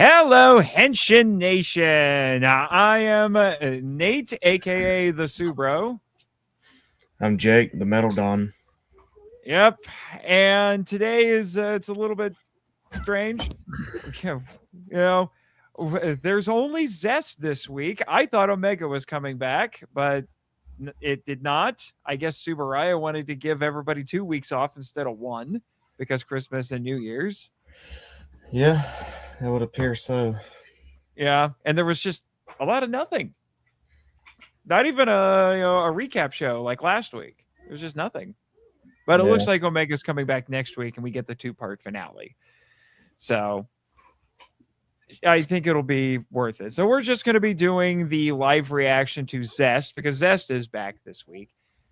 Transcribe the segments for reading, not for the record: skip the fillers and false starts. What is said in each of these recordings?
Hello, Henshin Nation. I am Nate, aka the Subro. I'm Jake, the Metal Don. Yep. And today is it's a little bit strange. There's only Zest this week. I thought Omega was coming back, but it did not. I guess Subaraya wanted to give everybody 2 weeks off instead of 1 because Christmas and New Year's. Yeah, it would appear so. Yeah, and there was just a lot of nothing. Not even a recap show like last week. It was just nothing. But it looks like Omega's coming back next week, and we get the 2-part finale. So I think it'll be worth it. So we're just going to be doing the live reaction to Zest because Zest is back this week.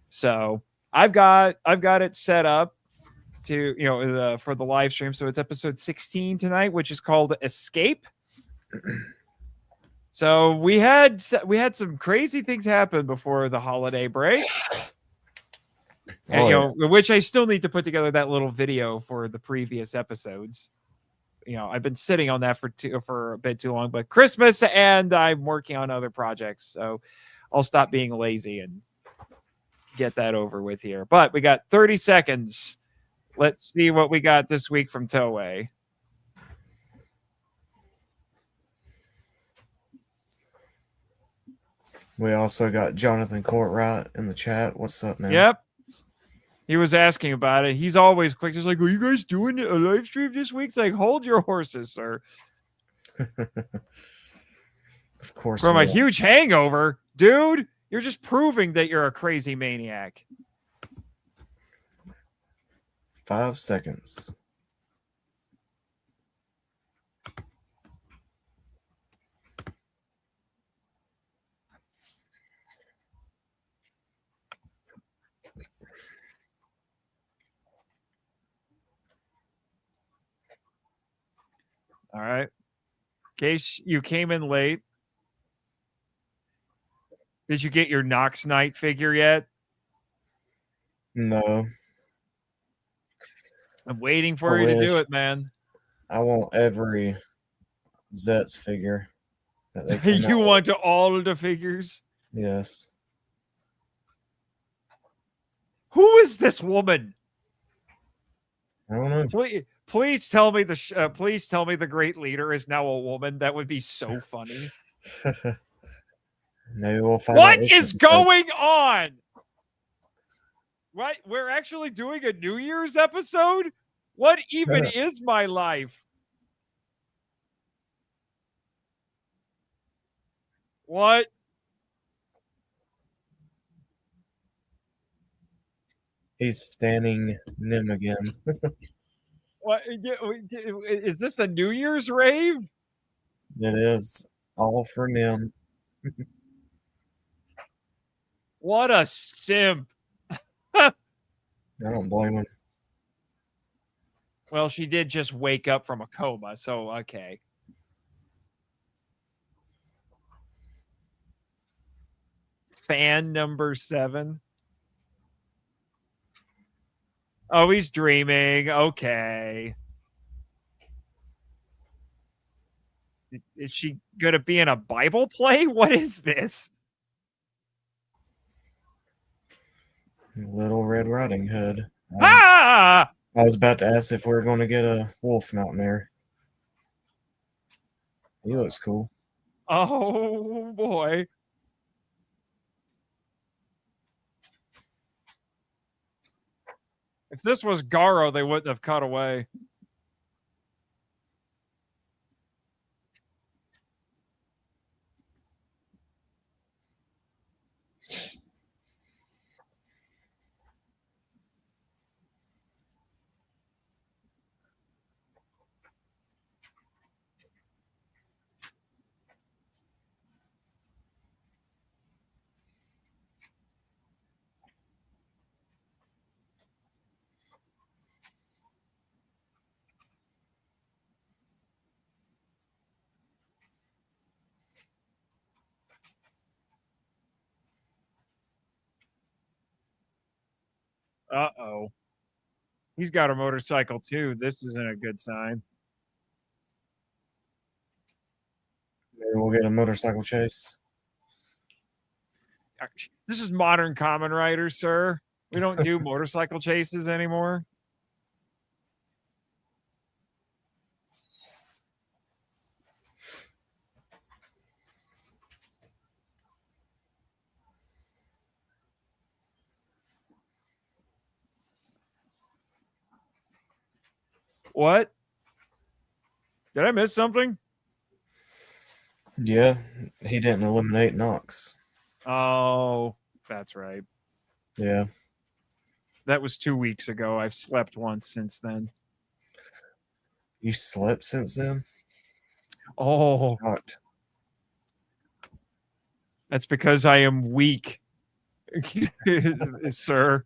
So I've got it set up to for the live stream. So it's episode 16 tonight, which is called Escape. So we had some crazy things happen before the holiday break. And, which I still need to put together that little video for the previous episodes. I've been sitting on that for a bit too long, but Christmas and I'm working on other projects. So I'll stop being lazy and get that over with here. But we got 30 seconds. Let's see what we got this week from Toei. We also got Jonathan Courtwright in the chat. What's up, man? Yep. He was asking about it. He's always quick. He's like, are you guys doing a live stream this week? It's like, hold your horses, sir. Of course. From a huge hangover. Dude, you're just proving that you're a crazy maniac. 5 seconds. All right. In case you came in late, did you get your Nox Knight figure yet? No. I'm waiting for you to do it, man. I want every ZEZTZ figure that they come You want all the figures? Yes. Who is this woman? I don't know. Please tell me the great leader is now a woman. That would be so funny. Maybe we'll find what is going on? What? We're actually doing a New Year's episode? What even is my life? What? He's standing Nim again. What is this, a New Year's rave? It is all for Nim. What a simp. I don't blame him. Well, she did just wake up from a coma, so okay. Fan number 7. Oh, he's dreaming. Okay. Is she going to be in a Bible play? What is this? Little Red Riding Hood. I was about to ask if we were going to get a wolf nightmare. He looks cool. Oh, boy. If this was Garo, they wouldn't have cut away. Uh-oh. He's got a motorcycle too. This isn't a good sign. Maybe we'll get a motorcycle chase. This is modern Kamen Rider, sir. We don't do motorcycle chases anymore. What? Did I miss something? Yeah, he didn't eliminate Knox. Oh, that's right. Yeah. That was 2 weeks ago. I've slept once since then. You slept since then? Oh, Shocked. that's because I am weak, sir.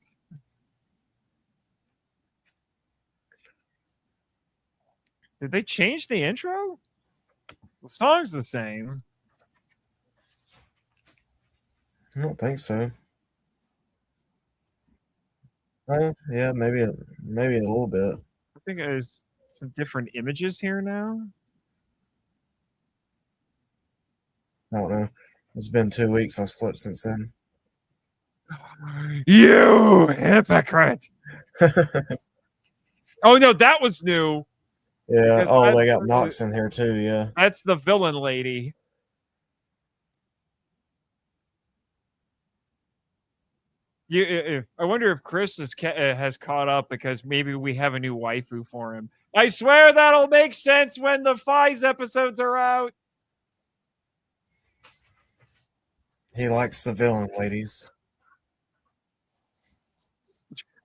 Did they change the intro? The song's the same. I don't think so. Yeah, maybe a little bit. I think there's some different images here now. I don't know. It's been 2 weeks. I've slept since then. You hypocrite! Oh no, that was new. Yeah. Oh, they got Knox in here too. Yeah. That's the villain lady. I wonder if Chris has caught up because maybe we have a new waifu for him. I swear that'll make sense when the Fies episodes are out. He likes the villain ladies.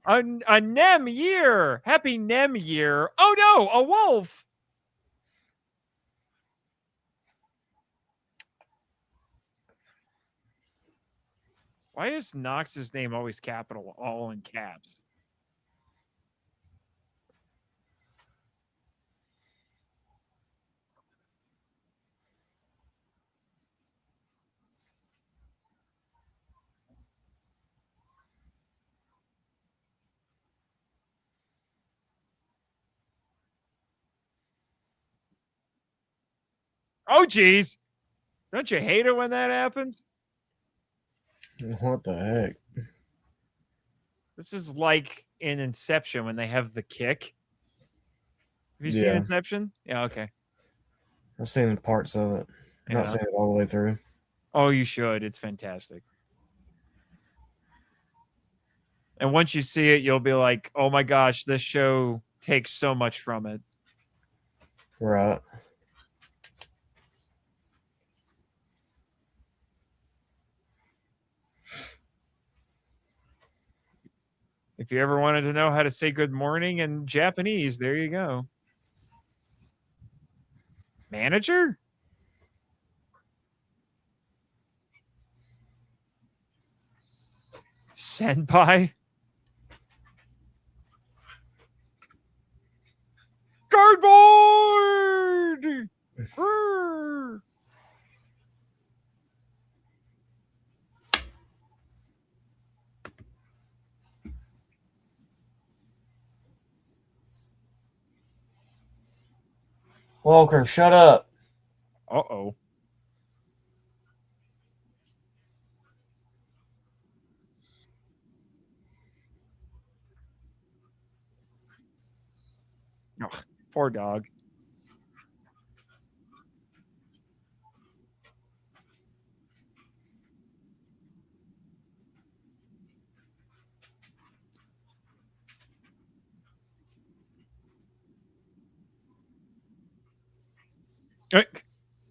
A Nem year. Happy Nem year. Oh no, a wolf. Why is Nox's name always capital, all in caps? Oh, geez. Don't you hate it when that happens? What the heck? This is like in Inception when they have the kick. Have you seen Yeah. Inception? Yeah, okay. I've seen parts of it. Not seen it all the way through. Oh, you should. It's fantastic. And once you see it, you'll be like, oh my gosh, this show takes so much from it. Right. If you ever wanted to know how to say good morning in Japanese, there you go. Manager? Senpai? Cardboard! Walker, shut up. Uh-oh. Oh, poor dog.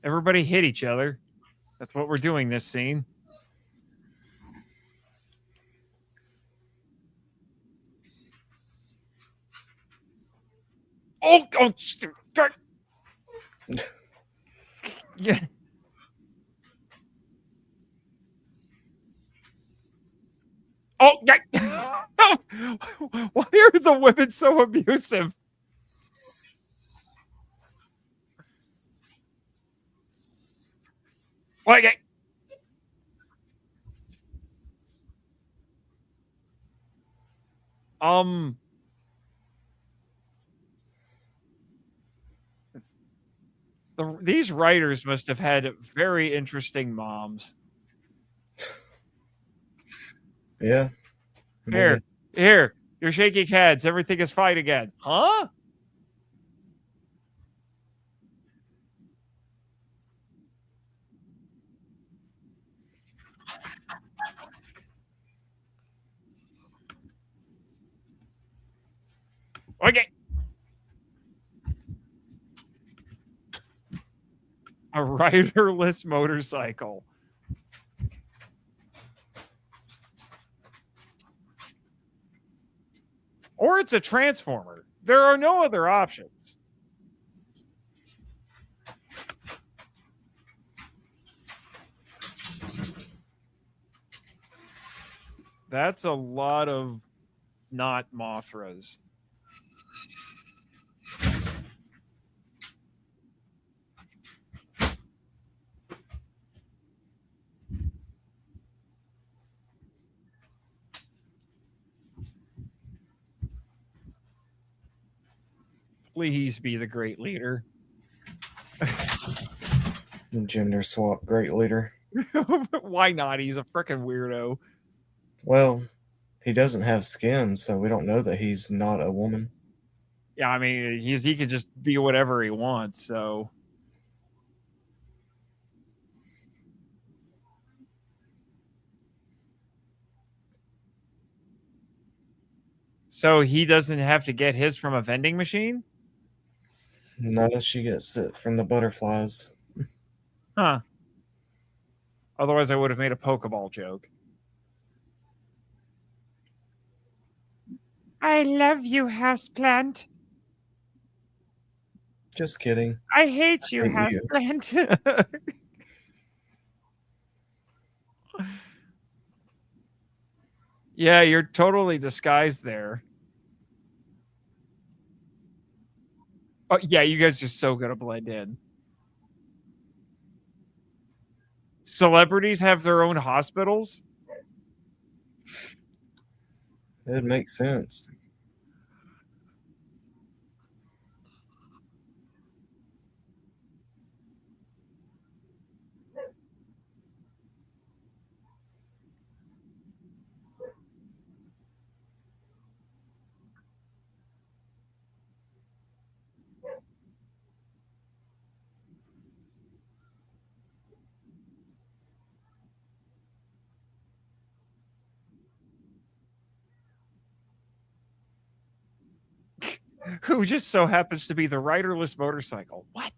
Everybody hit each other. That's what we're doing this scene. Oh, yeah. Oh, yeah. Why are the women so abusive? Okay. Um, these writers must have had very interesting moms. Yeah, Here, maybe. here, you're shaking heads. Everything is fine again. Huh? Okay. A riderless motorcycle. Or it's a transformer. There are no other options. That's a lot of not Mothras. Please be the great leader. Gender swap, great leader. Why not? He's a freaking weirdo. Well, he doesn't have skin, so we don't know that he's not a woman. Yeah, I mean, he can just be whatever he wants. So he doesn't have to get his from a vending machine? No, she gets it from the butterflies. Huh. Otherwise, I would have made a Pokeball joke. I love you, houseplant. Just kidding. I hate you, I hate you. houseplant. Yeah, you're totally disguised there. Oh, yeah, you guys are so gonna blend in. Celebrities have their own hospitals? It makes sense. Who just so happens to be the riderless motorcycle. What?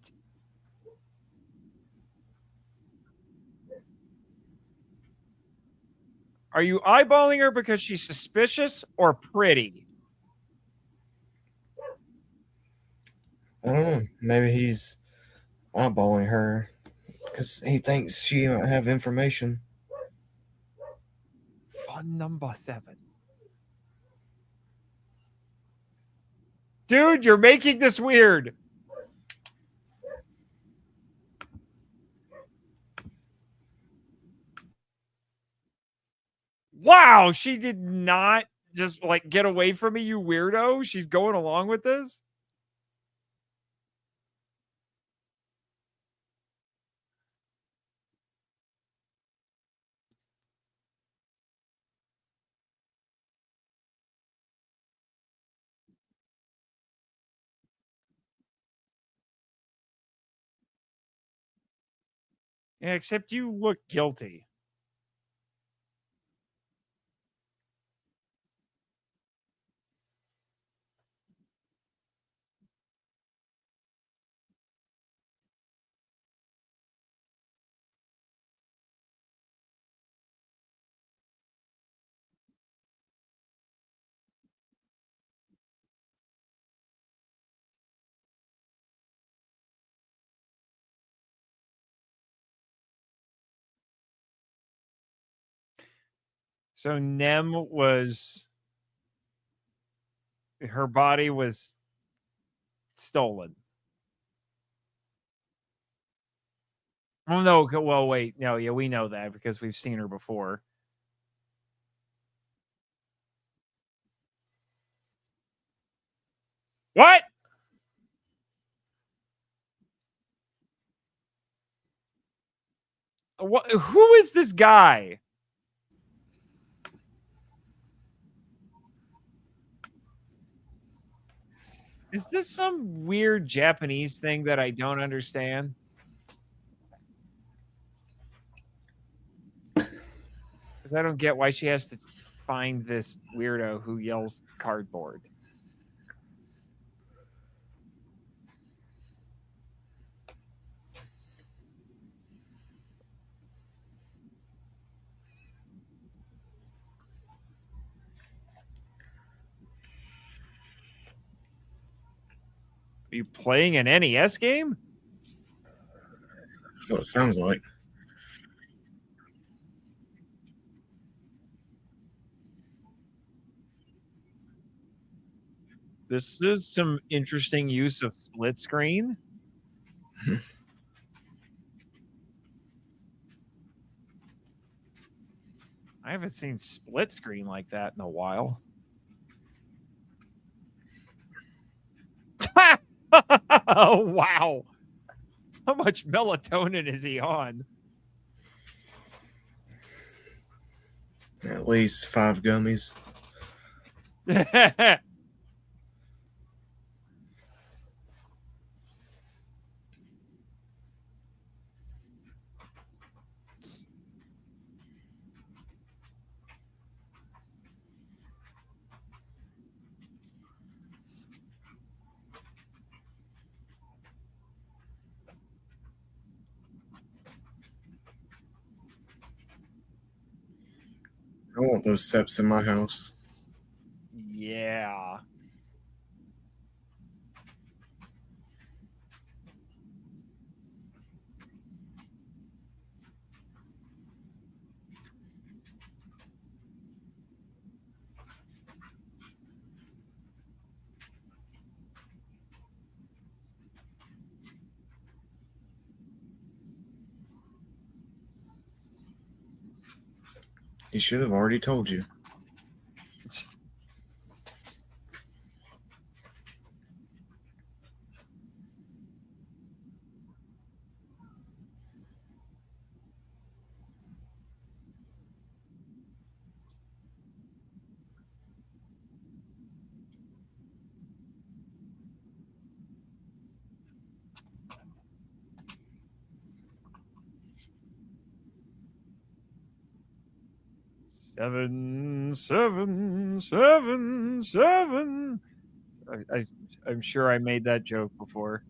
Are you eyeballing her because she's suspicious or pretty? I don't know. Maybe he's eyeballing her because he thinks she might have information. Fun number 7. Dude, you're making this weird. Wow, she did not just like get away from me, you weirdo. She's going along with this. Yeah, except you look guilty. So Nem was her body was stolen. Well, no, well, wait, no, yeah, we know that because we've seen her before. What? What? Who is this guy? Is this some weird Japanese thing that I don't understand? Because I don't get why she has to find this weirdo who yells cardboard. Are you playing an NES game? That's what it sounds like. This is some interesting use of split screen. I haven't seen split screen like that in a while. Oh, wow. How much melatonin is he on? At least 5 gummies. I want those steps in my house. Yeah. He should have already told you. Seven, seven, seven, seven. I'm sure I made that joke before.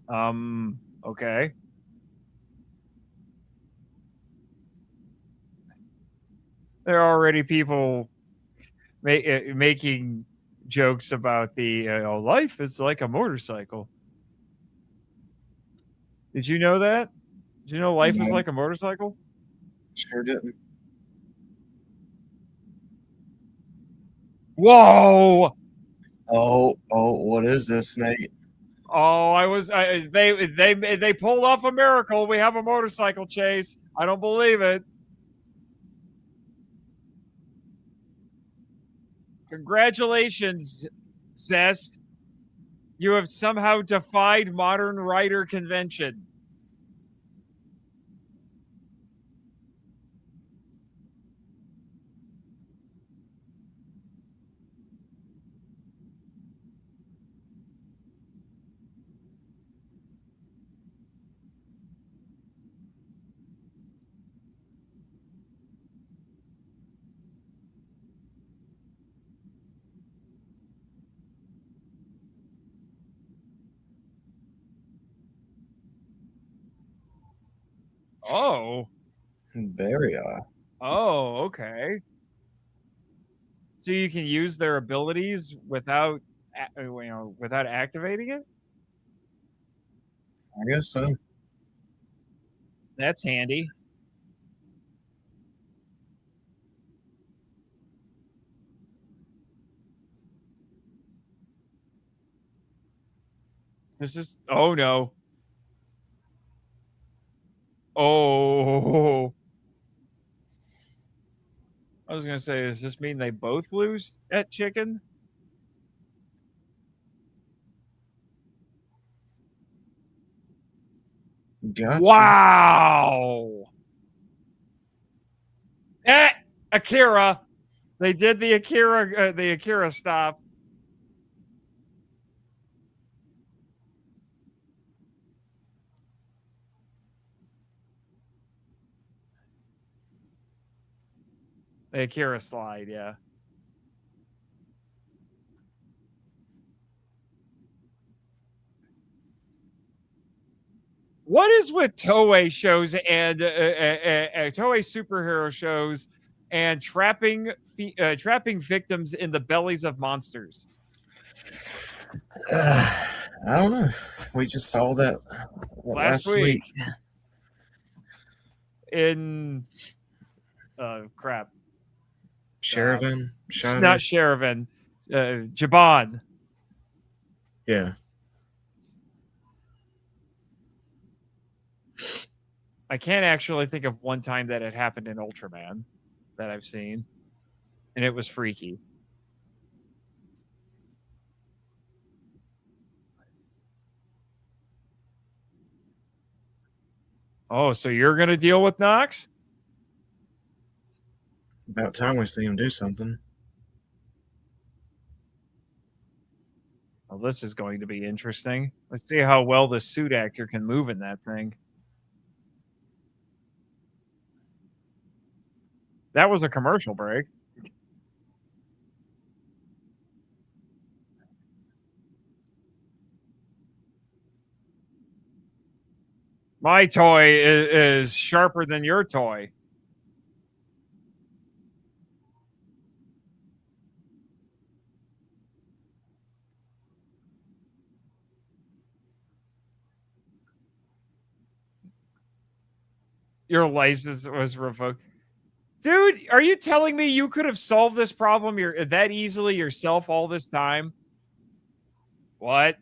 Okay. There are already people making jokes about the life is like a motorcycle. Did you know that? Did you know life is No, like a motorcycle? sure didn't. Whoa! Oh, what is this, Nate? Oh, they pulled off a miracle. We have a motorcycle chase. I don't believe it. Congratulations, Zest. You have somehow defied modern writer convention. Oh. Very Oh, okay. So you can use their abilities without without activating it? I guess so. That's handy. This is oh no. Oh. I was gonna say, does this mean they both lose at chicken? Gotcha. Wow. Akira. They did the Akira stop. The Akira slide, yeah. What is with Toei shows and Toei superhero shows and trapping victims in the bellies of monsters? I don't know. We just saw that Last last week. In crap. Sherivan, Not Sherivan, Jaban. Yeah. I can't actually think of one time that it happened in Ultraman that I've seen, and it was freaky. Oh, so you're gonna deal with Nox? About time we see him do something. Well, this is going to be interesting. Let's see how well the suit actor can move in that thing. That was a commercial break. My toy is sharper than your toy. Your license was revoked. Dude, are you telling me you could have solved this problem that easily yourself all this time? What?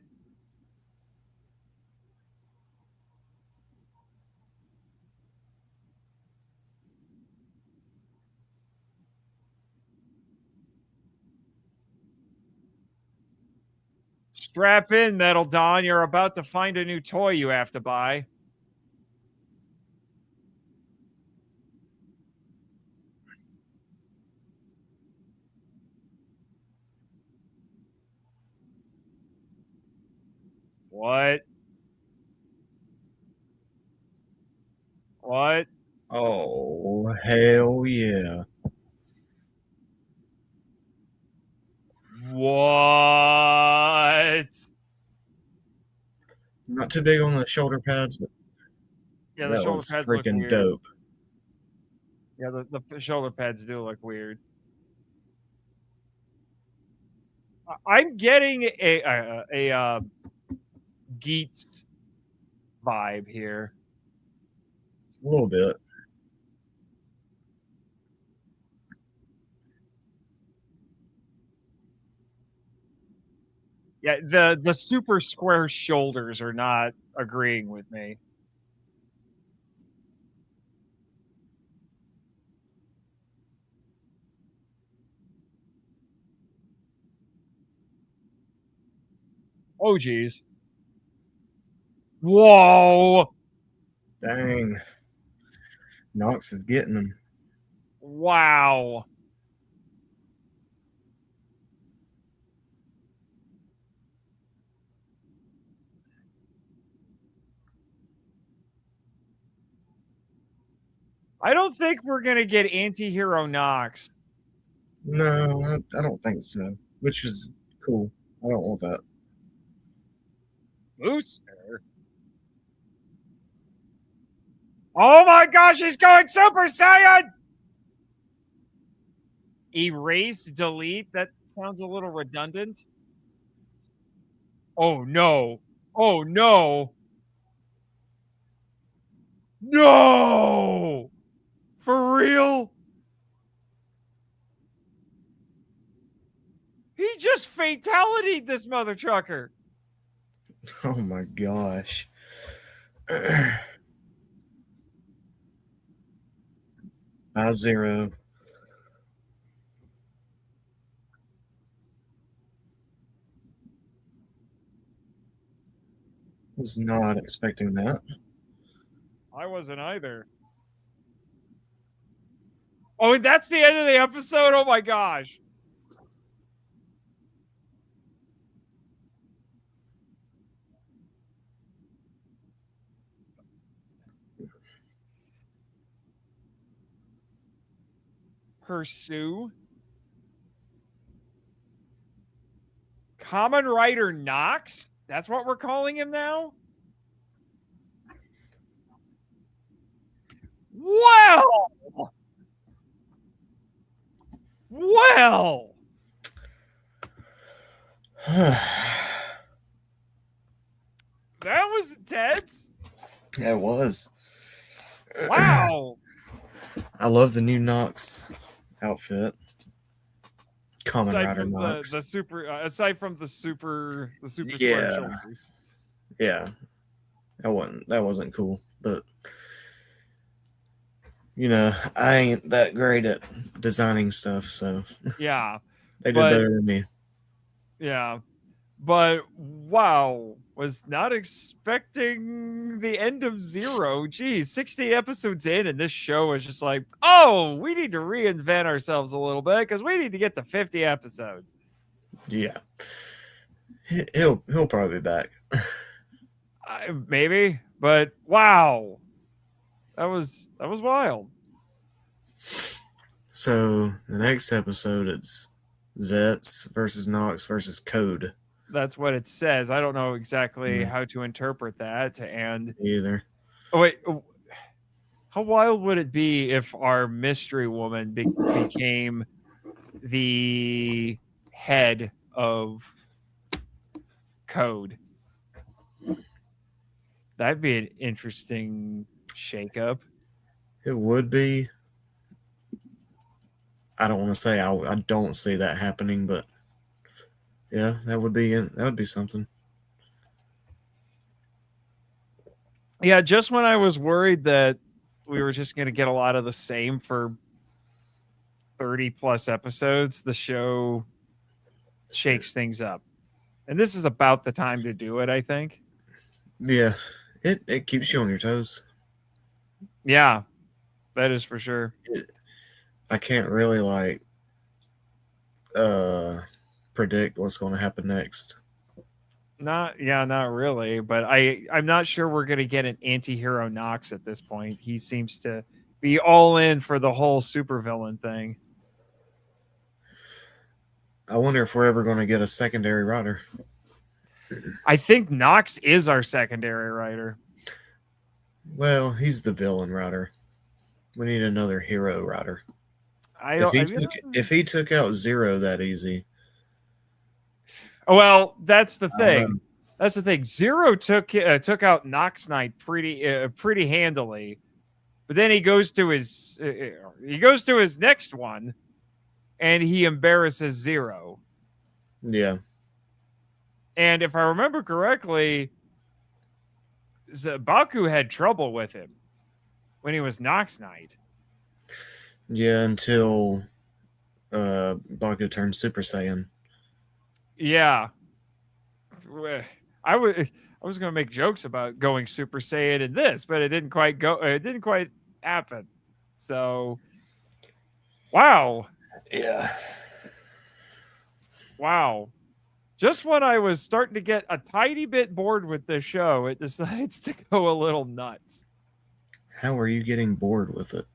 Strap in, Metal Dawn. You're about to find a new toy you have to buy. What? What? Oh, hell yeah. What? Not too big on the shoulder pads, but Yeah, the that shoulder looks pads look freaking weird. dope. Yeah, the shoulder pads do look weird. I'm getting a Geets vibe here. A little bit. Yeah, the super square shoulders are not agreeing with me. Oh geez. Whoa. Dang. Nox is getting him. Wow. I don't think we're gonna get anti-hero Nox. No, I don't think so. Which is cool. I don't want that. Booster. Oh my gosh, he's going Super Saiyan! Erase, delete. That sounds a little redundant. Oh no. Oh no. No! For real? He just fatality'd this mother trucker. Oh my gosh. By zero. Was not expecting that. I wasn't either. Oh, and that's the end of the episode? Oh my gosh. Pursue. Kamen Rider Knox? That's what we're calling him now? Well. Well. That was intense. It was. Wow. I love the new Nox outfit. Kamen Rider Nox. The super, aside from the super square Yeah. shoulders. Yeah, that wasn't cool, but you know, I ain't that great at designing stuff, so Yeah. they did better than me. Yeah. But wow, was not expecting the end of Zero. Geez, 16 episodes in, and this show is just like, oh, we need to reinvent ourselves a little bit because we need to get to 50 episodes. Yeah, he'll probably be back. Maybe, but wow, that was wild. So the next episode, it's ZEZTZ versus Nox versus Code. That's what it says. I don't know exactly how to interpret that. And either. Oh wait, how wild would it be if our mystery woman became the head of Code? That'd be an interesting shakeup. It would be. I don't want to say I don't see that happening, but yeah, that would be something. Yeah, just when I was worried that we were just going to get a lot of the same for 30 plus episodes, the show shakes things up. And this is about the time to do it, I think. Yeah, it keeps you on your toes. Yeah, that is for sure. I can't really predict what's going to happen next. Not really, but I'm not sure we're going to get an anti-hero Nox at this point. He seems to be all in for the whole supervillain thing. I wonder if we're ever going to get a secondary writer. I think Nox is our secondary writer. Well, he's the villain writer. We need another hero writer. If he took out Zero that easy. Well, that's the thing. That's the thing. Zero took out Nox Knight pretty handily, but then he goes to his next one, and he embarrasses Zero. Yeah. And if I remember correctly, Baku had trouble with him when he was Nox Knight. Yeah, until Baku turned Super Saiyan. Yeah. I was going to make jokes about going Super Saiyan in this, but it didn't quite happen. So, wow. Yeah. Wow. Just when I was starting to get a tiny bit bored with this show, it decides to go a little nuts. How are you getting bored with it?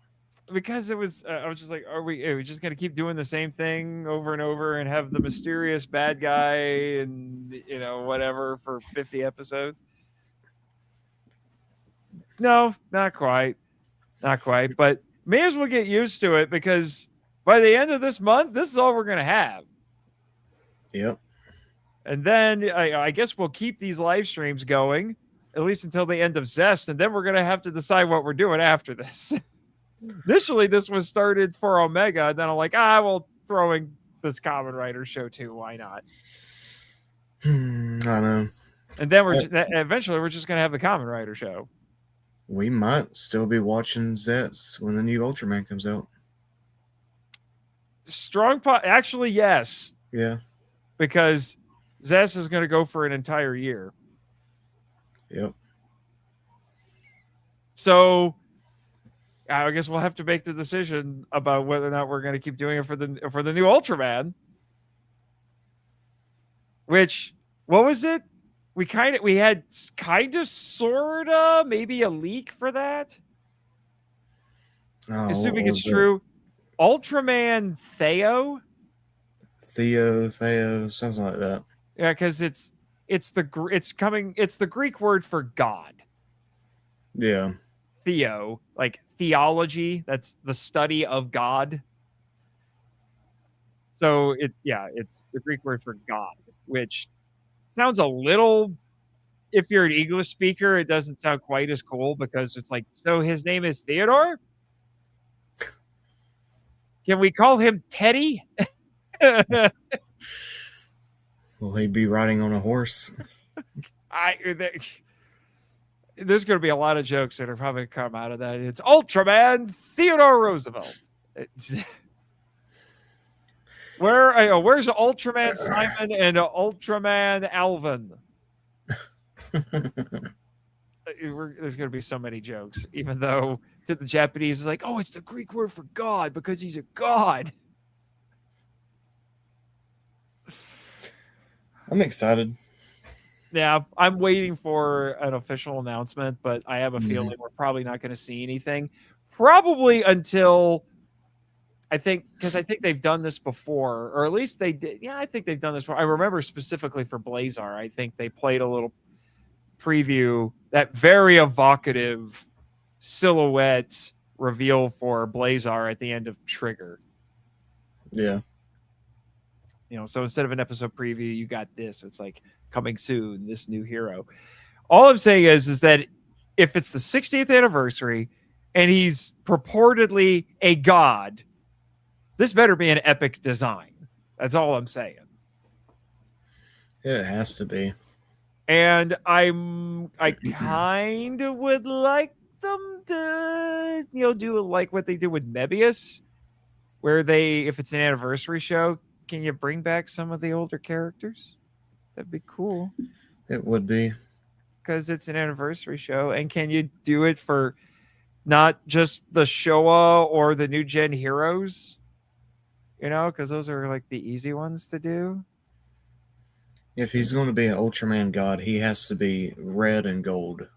Because it was, I was just like, are we just going to keep doing the same thing over and over and have the mysterious bad guy and, whatever for 50 episodes? No, not quite. Not quite. But may as well get used to it because by the end of this month, this is all we're going to have. Yep. And then I guess we'll keep these live streams going, at least until the end of Zest. And then we're going to have to decide what we're doing after this. Initially, this was started for Omega. And then I'm like, we'll throw in this Kamen Rider show too. Why not? I know. And then eventually we're just going to have the Kamen Rider show. We might still be watching ZEZTZ when the new Ultraman comes out. Actually, yes. Yeah. Because ZEZTZ is going to go for an entire year. Yep. So I guess we'll have to make the decision about whether or not we're going to keep doing it for the new Ultraman. Which, what was it? We had kind of sorta maybe a leak for that. Oh, Assuming it's true. Ultraman Theo, something like that. yeah, because it's the Greek word for God. Yeah. Theo, like theology, that's the study of God. So it's the Greek word for God, which sounds a little, if you're an English speaker, it doesn't sound quite as cool because it's like, so his name is Theodore? Can we call him Teddy? Will he be riding on a horse? There's going to be a lot of jokes that are probably come out of that. It's Ultraman Theodore Roosevelt. Where's Ultraman Simon and Ultraman Alvin? There's going to be so many jokes, even though to the Japanese it's like, oh, it's the Greek word for God because he's a god. I'm excited. Yeah, I'm waiting for an official announcement, but I have a feeling we're probably not going to see anything. Probably until because I think they've done this before, or at least they did. Yeah, I think they've done this before. I remember specifically for Blazar, I think they played a little preview, that very evocative silhouette reveal for Blazar at the end of Trigger. Yeah. So instead of an episode preview, you got this. It's like coming soon, this new hero. All I'm saying is that if it's the 60th anniversary and he's purportedly a god, this better be an epic design. That's all I'm saying. It has to be. And I kind of would like them to, do like what they did with Mebius, where if it's an anniversary show, can you bring back some of the older characters? That'd be cool. It would be. Because it's an anniversary show. And can you do it for not just the Showa or the new gen heroes? Because those are like the easy ones to do. If he's going to be an Ultraman god, he has to be red and gold.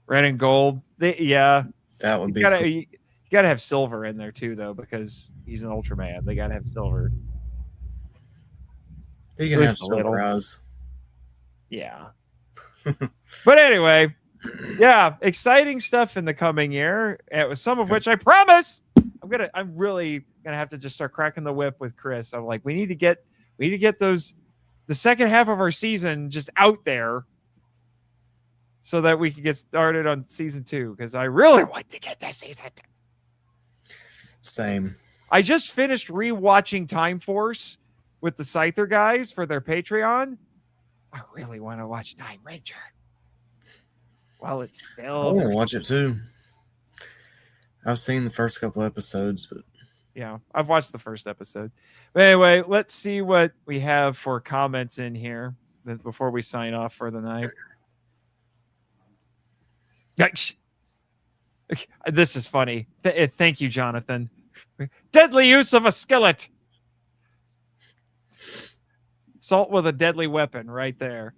Red and gold. Yeah. That would be cool. You got to have silver in there too, though, because he's an Ultraman. They got to have silver. He can have silver eyes. Yeah. But anyway, yeah, exciting stuff in the coming year. Some of which I promise I'm really gonna have to just start cracking the whip with Chris. I'm like, we need to get those, the second half of our season just out there so that we can get started on season 2, because I really want to get to season 2. Same. I just finished rewatching Time Force with the Scyther guys for their Patreon. I really want to watch Time Ranger. Well, it's still. I want to watch it too. I've seen the first couple episodes, but yeah, I've watched the first episode. But anyway, let's see what we have for comments in here before we sign off for the night. This is funny. Thank you, Jonathan. Deadly use of a skillet. Salt with a deadly weapon right there.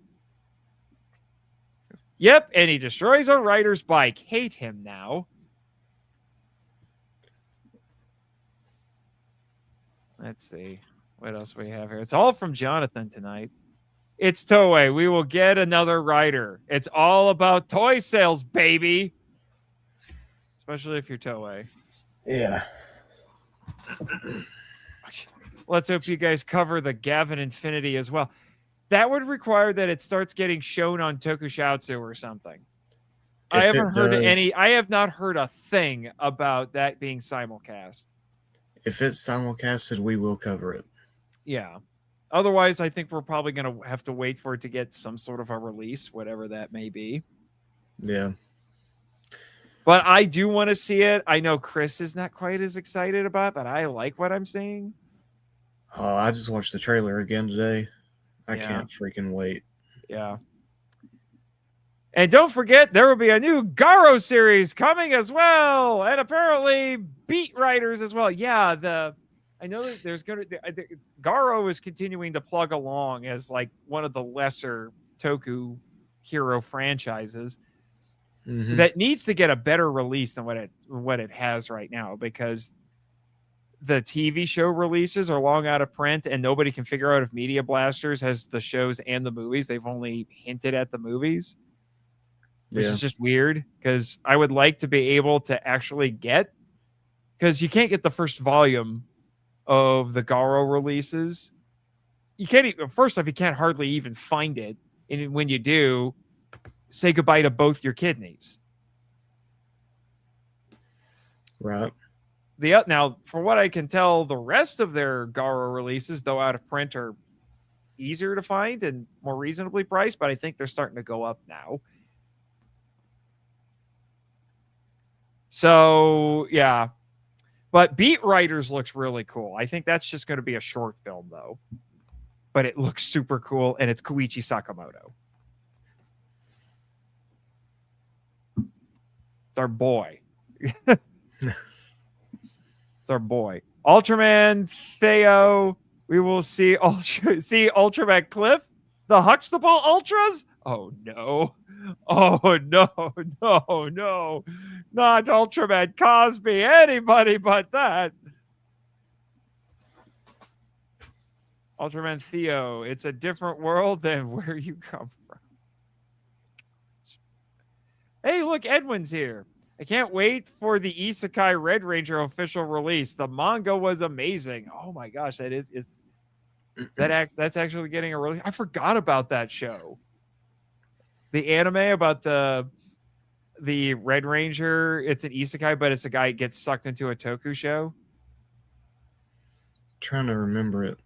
Yep, and he destroys a rider's bike. Hate him now. Let's see what else we have here. It's all from Jonathan tonight. It's Toei. We will get another rider. It's all about toy sales, baby. Especially if you're Toei. Yeah. Let's hope you guys cover the Gavin Infinity as well. That would require that it starts getting shown on Tokusatsu or something. I have not heard a thing about that being simulcast. If it's simulcasted, we will cover it. Yeah. Otherwise, I think we're probably going to have to wait for it to get some sort of a release, whatever that may be. Yeah. But I do want to see it. I know Chris is not quite as excited about it, but I like what I'm seeing. I just watched the trailer again today. I can't freaking wait. Yeah. And don't forget, there will be a new Garo series coming as well, and apparently beat writers as well. Yeah, I know that there's going to Garo is continuing to plug along as like one of the lesser Toku hero franchises that needs to get a better release than what it has right now, because the TV show releases are long out of print and nobody can figure out if Media Blasters has the shows and the movies. They've only hinted at the movies, which is just weird, because I would like to be able to actually get, because you can't get the first volume of the Garo releases. You can't even, first off, you can't hardly even find it. And when you do, say goodbye to both your kidneys. Right. Now, for what I can tell, the rest of their Garo releases, though out of print, are easier to find and more reasonably priced, but I think they're starting to go up now. So, yeah. But Beat Writers looks really cool. I think that's just going to be a short film, though. But it looks super cool, and it's Koichi Sakamoto. It's our boy. It's our boy. Ultraman Theo. We will see Ultraman Cliff. The Huxtable Ultras? Oh, no. Oh, no, no, no. Not Ultraman Cosby. Anybody but that. Ultraman Theo. It's a different world than where you come from. Hey, look, Edwin's here. I can't wait for the Isekai Red Ranger official release. The manga was amazing. Oh my gosh, that's actually getting a release. I forgot about that show. The anime about the Red Ranger, it's an isekai, but it's a guy who gets sucked into a toku show. Trying to remember it.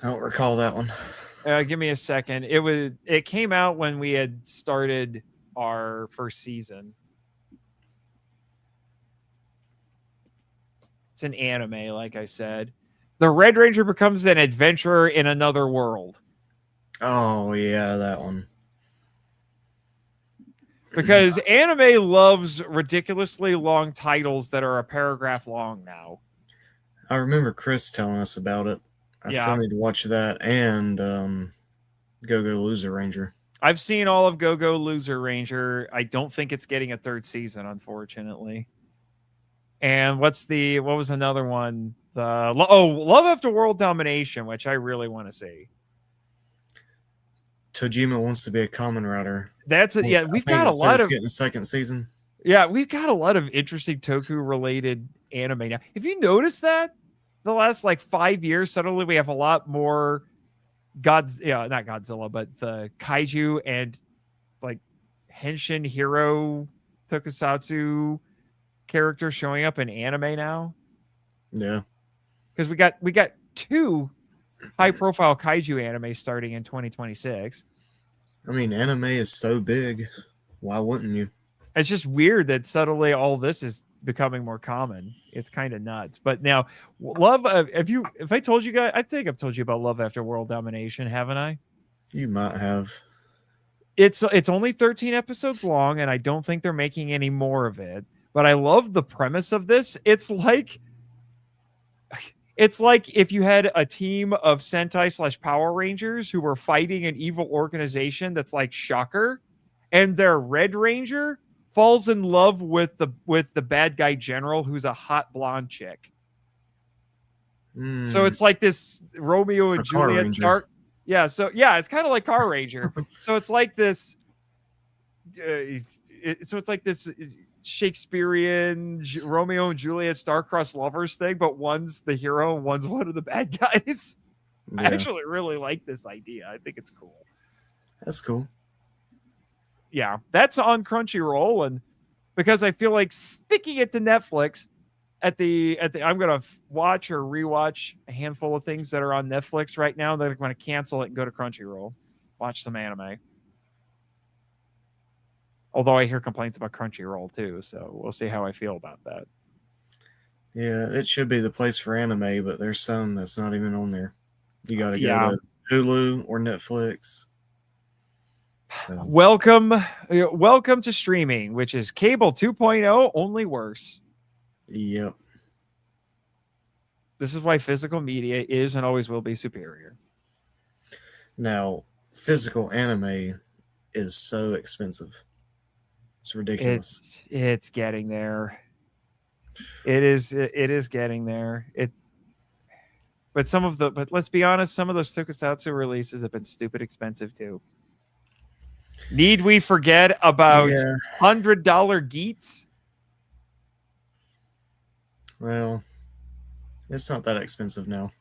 I don't recall that one. Give me a second. It came out when we had started our first season. It's an anime, like I said. The Red Ranger becomes an adventurer in another world. Oh, yeah, that one. Because anime loves ridiculously long titles that are a paragraph long now. I remember Chris telling us about it. I still need to watch that and Go-Go Loser Ranger. I've seen all of Go-Go Loser Ranger. I don't think it's getting a third season, unfortunately. And what was another one? Love After World Domination, which I really want to see. Tojima wants to be a Kamen writer. We've got a lot of getting a second season. Yeah, we've got a lot of interesting Toku related anime now. Have you noticed that the last 5 years, suddenly we have a lot more not Godzilla, but the kaiju and henshin hero tokusatsu characters showing up in anime now? Yeah, because we got 2 high profile kaiju anime starting in 2026. I mean, anime is so big. Why wouldn't you? It's just weird that suddenly all this is becoming more common. It's kind of nuts. But now, if I told you guys, I think I've told you about Love After World Domination, haven't I? You might have. It's only 13 episodes long, and I don't think they're making any more of it. But I love the premise of this. It's like if you had a team of Sentai / Power Rangers who were fighting an evil organization that's like Shocker, and their Red Ranger falls in love with the bad guy general who's a hot blonde chick. So it's like this Romeo and Juliet dark. Yeah, it's kind of like Car Ranger. So it's like this. It's like this Shakespearean Romeo and Juliet star-crossed lovers thing, but one's the hero and one's one of the bad guys. Yeah. I actually really like this idea. I think it's cool. That's cool. Yeah, that's on Crunchyroll, and because I feel like sticking it to Netflix I'm gonna watch or rewatch a handful of things that are on Netflix right now. That I'm gonna cancel it and go to Crunchyroll, watch some anime. Although I hear complaints about Crunchyroll too, so we'll see how I feel about that. Yeah, it should be the place for anime, but there's some that's not even on there. You got to go to Hulu or Netflix. So. Welcome to streaming, which is cable 2.0, only worse. Yep. This is why physical media is and always will be superior. Now, physical anime is so expensive. It's ridiculous. It's getting there. It is getting there. But let's be honest, some of those tokusatsu releases have been stupid expensive too. Need we forget about $100 Geats? Well, it's not that expensive now.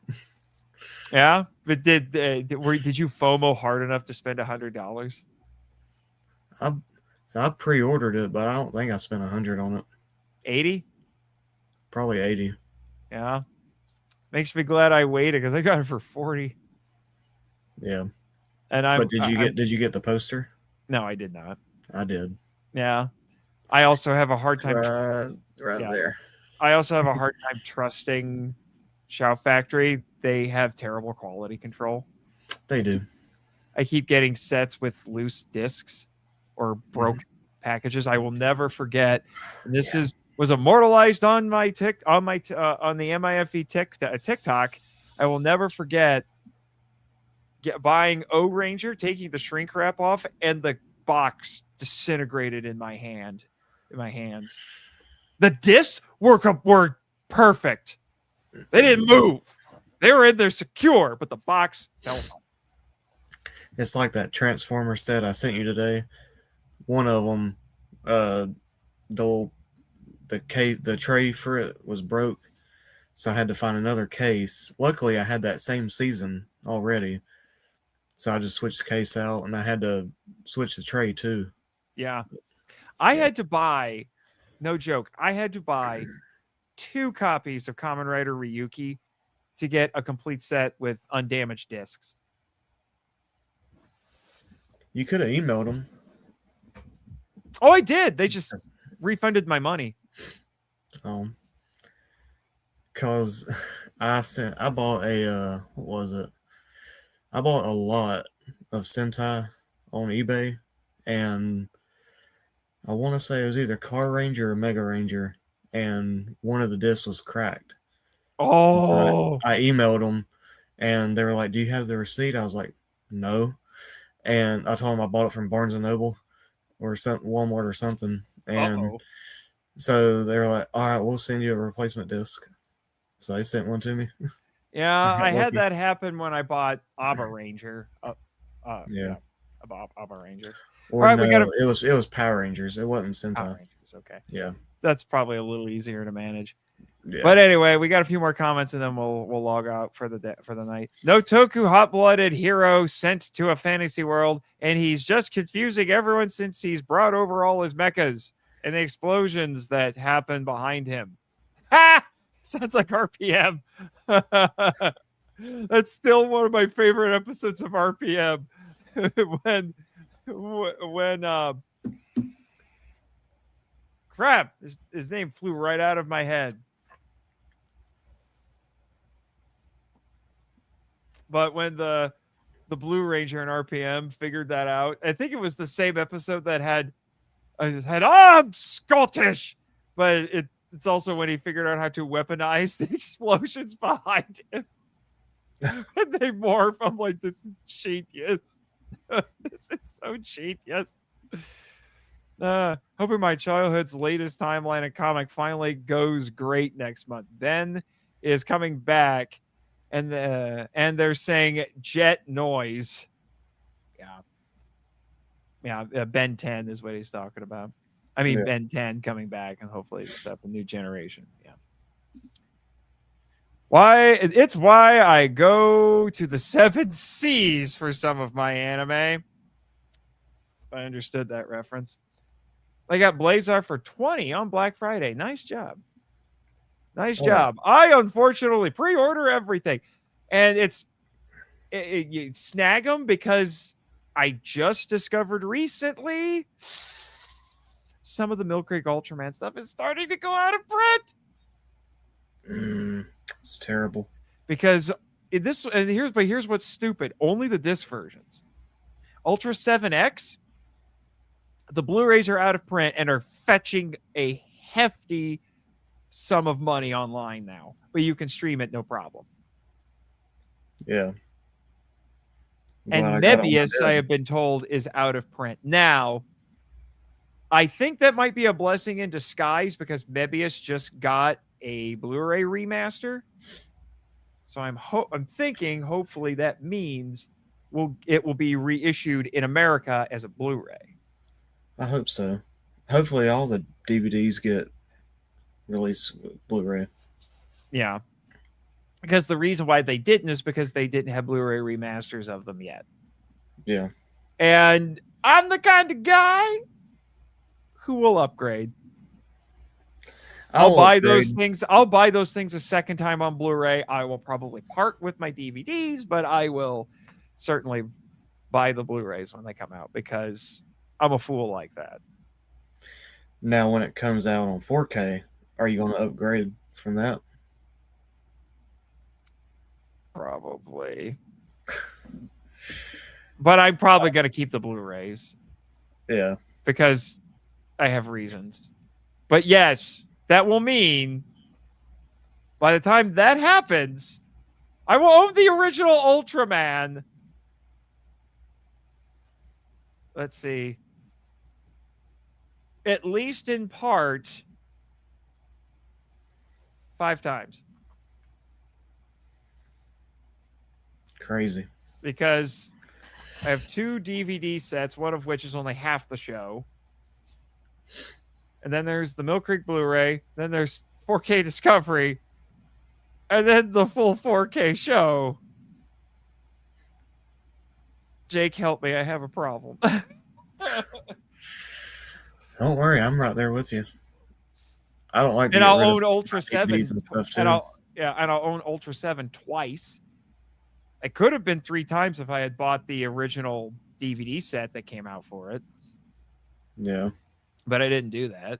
Yeah, but did you FOMO hard enough to spend $100? I pre-ordered it, but I don't think I spent 100 on it. 80? Probably 80. Yeah, makes me glad I waited because I got it for 40. Yeah, and did you get the poster? No, I did not. I did. Yeah, I also have a hard time. Right there. I also have a hard time trusting Shout Factory. They have terrible quality control. They do. I keep getting sets with loose discs or broken packages. I will never forget. And this was immortalized on my on the MIFE TikTok. I will never forget buying O Ranger, taking the shrink wrap off, and the box disintegrated in my hands. The discs were perfect. They didn't move. They were in there secure, but the box fell off. It's like that Transformer set I sent you today. One of them, the tray for it was broke, so I had to find another case. Luckily, I had that same season already, so I just switched the case out, and I had to switch the tray too. Yeah, I had to buy, no joke, I had to buy 2 copies of Kamen Rider Ryuki to get a complete set with undamaged discs. You could have emailed them. Oh, I did. They just refunded my money. Cause I bought a what was it? I bought a lot of Sentai on eBay, and I want to say it was either Car Ranger or Mega Ranger, and one of the discs was cracked. Oh, so I emailed them, and they were like, "Do you have the receipt?" I was like, "No," and I told them I bought it from Barnes and Noble or Walmart or something, and so they were like, "All right, we'll send you a replacement disc." So they sent one to me. Yeah, I had that happen when I bought Abba Ranger. Abba Ranger. Or right, no, it was Power Rangers. It wasn't Sentai. Power Rangers, okay. Yeah. That's probably a little easier to manage. Yeah. But anyway, we got a few more comments and then we'll log out for the night. No Toku hot-blooded hero sent to a fantasy world, and he's just confusing everyone since he's brought over all his mechas and the explosions that happen behind him. Ha! Sounds like RPM. That's still one of my favorite episodes of RPM. when crap, his name flew right out of my head. But when the Blue Ranger and RPM figured that out, I think it was the same episode that had I'm Scottish, but it's also when he figured out how to weaponize the explosions behind him. And they morph. I'm like, this is genius. This is so genius. Hoping my childhood's latest timeline and comic finally goes great next month. Ben is coming back, and they're saying jet noise. Yeah, Ben 10 is what he's talking about. I mean, Ben 10 coming back, and hopefully it's up a new generation. Yeah. It's why I go to the 7 Seas for some of my anime. I understood that reference. I got Blazar for 20 on Black Friday. Nice job. Nice job. I unfortunately pre-order everything, and you snag them because I just discovered recently some of the Milk Creek Ultraman stuff is starting to go out of print. It's terrible. Because here's what's stupid. Only the disc versions. Ultra 7X, the Blu-rays are out of print and are fetching a hefty sum of money online now, but you can stream it no problem. Yeah. And Mebius, I have been told, is out of print now. I think that might be a blessing in disguise because Mebius just got a Blu-ray remaster. So I'm thinking hopefully that means it will be reissued in America as a Blu-ray. I hope so. Hopefully all the DVDs get released Blu-ray. Yeah. Because the reason why they didn't is because they didn't have Blu-ray remasters of them yet. Yeah. And I'm the kind of guy who will upgrade. I'll buy those things a second time on Blu-ray. I will probably part with my DVDs, but I will certainly buy the Blu-rays when they come out because I'm a fool like that. Now, when it comes out on 4K, are you going to upgrade from that? Probably. But I'm probably going to keep the Blu-rays. Yeah. Because I have reasons. But yes, that will mean by the time that happens, I will own the original Ultraman. Let's see. At least in part 5 times. Crazy. Because I have 2 DVD sets, one of which is only half the show. And then there's the Mill Creek Blu-ray. Then there's 4K Discovery. And then the full 4K show. Jake, help me. I have a problem. Don't worry. I'm right there with you. I don't like to and I'll own Ultra 7. and stuff too. And I'll own Ultra 7 twice. It could have been 3 times if I had bought the original DVD set that came out for it. Yeah. But I didn't do that.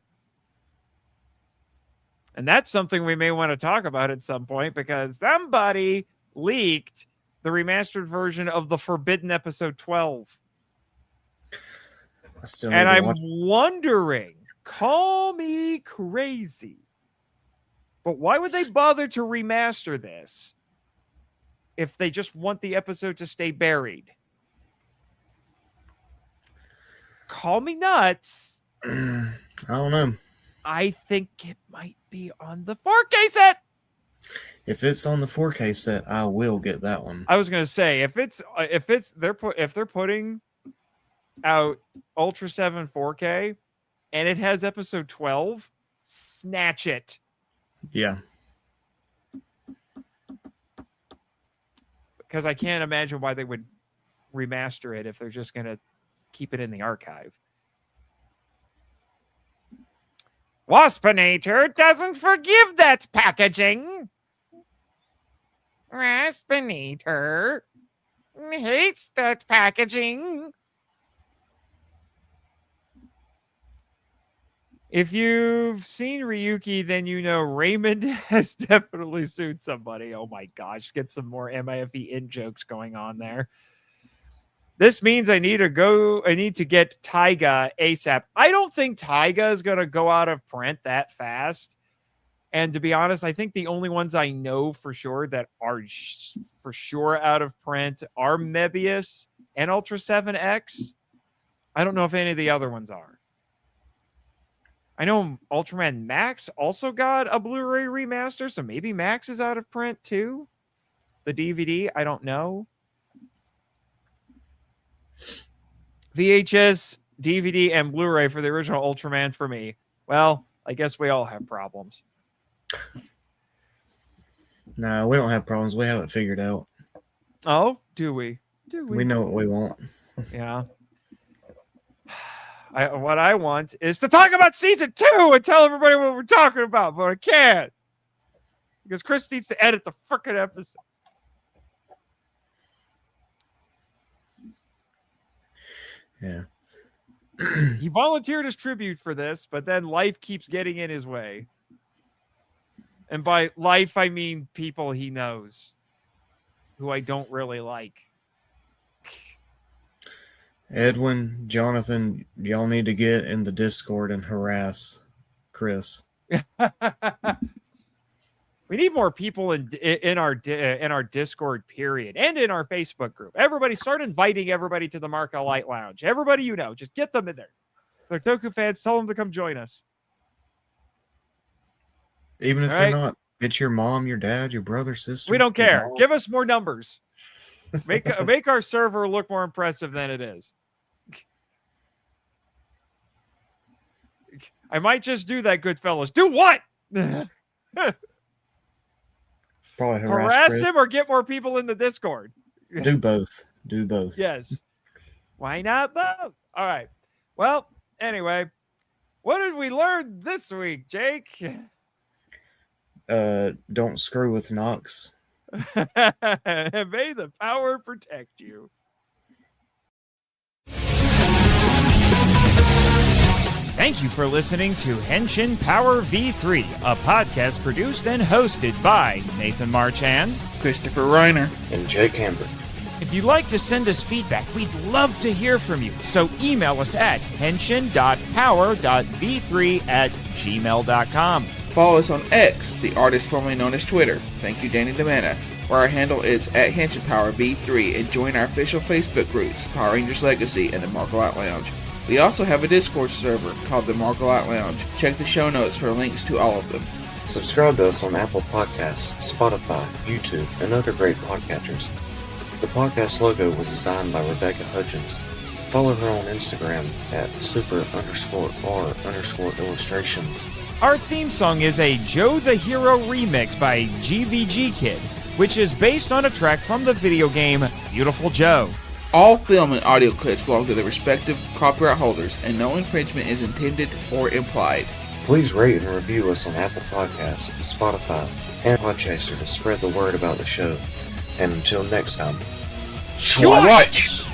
And that's something we may want to talk about at some point because somebody leaked the remastered version of the Forbidden Episode 12. And I'm wondering, call me crazy, but why would they bother to remaster this if they just want the episode to stay buried? Call me nuts. I don't know. I think it might be on the 4K set. If it's on the 4K set, I will get that one. I was gonna say if they're putting out Ultra 7 4K and it has episode 12, snatch it. Yeah. Because I can't imagine why they would remaster it if they're just gonna keep it in the archive. Waspinator doesn't forgive that packaging. Waspinator hates that packaging. If you've seen Ryuki, then you know Raymond has definitely sued somebody. Oh my gosh, get some more MIFE in jokes going on there. This means I need to get Taiga ASAP. I don't think Taiga is going to go out of print that fast. And to be honest, I think the only ones I know for sure that are for sure out of print are Mebius and Ultra 7X. I don't know if any of the other ones are. I know Ultraman Max also got a Blu-ray remaster, so maybe Max is out of print too. The DVD, I don't know. VHS, DVD, and Blu-ray for the original Ultraman for me. Well, I guess we all have problems. No, we don't have problems. We have it figured out. Oh, do we? We know what we want. Yeah. What I want is to talk about season 2 and tell everybody what we're talking about, but I can't. Because Chris needs to edit the frickin' episodes. Yeah. He volunteered as tribute for this, but then life keeps getting in his way. And by life, I mean people he knows. who I don't really like. Edwin, Jonathan, y'all need to get in the Discord and harass Chris. We need more people in our Discord, period, and in our Facebook group. Everybody, start inviting everybody to the Marco Light Lounge. Everybody you know, just get them in there. They're Toku fans. Tell them to come join us. Even if they're not, it's your mom, your dad, your brother, sister. We don't care. Give us more numbers. Make our server look more impressive than it is. I might just do that, good fellas. Do what? Probably harass him or get more people in the Discord. Do both. Do both. Yes. Why not both? All right. Well, anyway, what did we learn this week, Jake? Don't screw with Nox. May the power protect you. Thank you for listening to Henshin Power V3, a podcast produced and hosted by Nathan Marchand, Christopher Reiner, and Jake Hamber. If you'd like to send us feedback, we'd love to hear from you. So email us at henshin.power.v3@gmail.com. Follow us on X, the artist formerly known as Twitter. Thank you, Danny DeManna, where our handle is at HenshinPowerV3, and join our official Facebook groups, Power Rangers Legacy and the Marco Light Lounge. We also have a Discord server called the Marco Light Lounge. Check the show notes for links to all of them. Subscribe to us on Apple Podcasts, Spotify, YouTube, and other great podcatchers. The podcast logo was designed by Rebecca Hutchins. Follow her on Instagram at super_r_illustrations. Our theme song is a Joe the Hero remix by GVG Kid, which is based on a track from the video game Beautiful Joe. All film and audio clips belong to the respective copyright holders, and no infringement is intended or implied. Please rate and review us on Apple Podcasts, Spotify, and Podchaser to spread the word about the show. And until next time, Schwatch!